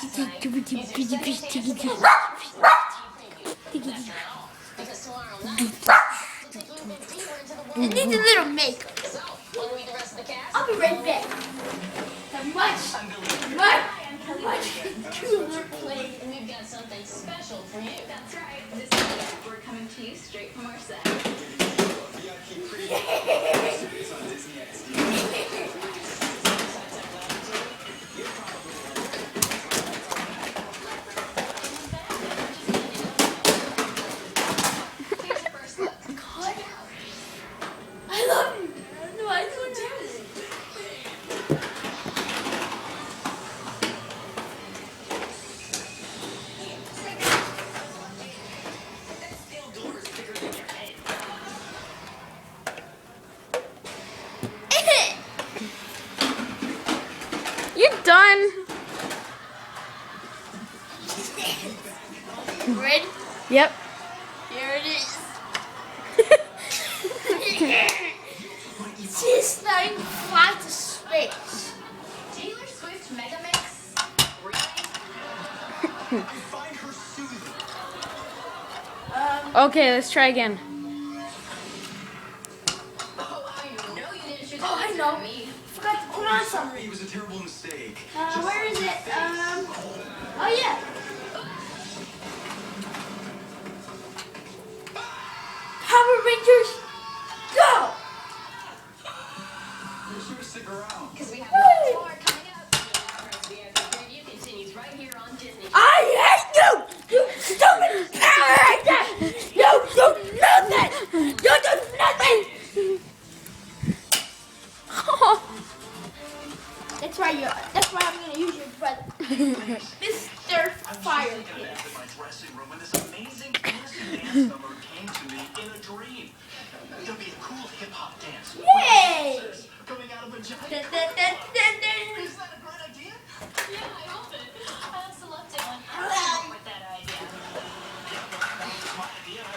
It needs a little makeup. I'll be right back. Much cooler play. And we've got something special for you. That's right. This week we're coming to you straight from our set. I love you. No, I don't do it. You're done. Ready? Yep. Here it is. This thing flies to space. Taylor Swift Megamix? Really? Okay, let's try again. Oh, I know you didn't shoot Oh, I that know. at me. Forgot to put on something. It was a terrible mistake. Where is it? Oh yeah. Power Rangers, go! You should stick around. Because we have lots more coming up. The VIP preview continues right here on Disney. I hate you! You stupid Power Ranger! You do nothing! You do nothing! That's why I'm gonna use your brother. Mr. Fire Kid. In my dressing room when this amazing fantasy dance number came to me in a dream. It'll be a cool hip-hop dance. Yay! Coming out of a giant. Dun, dun, dun, dun, dun. Is that a great idea? Yeah, I hope it. I also loved it when I came up with that idea. It's my idea. I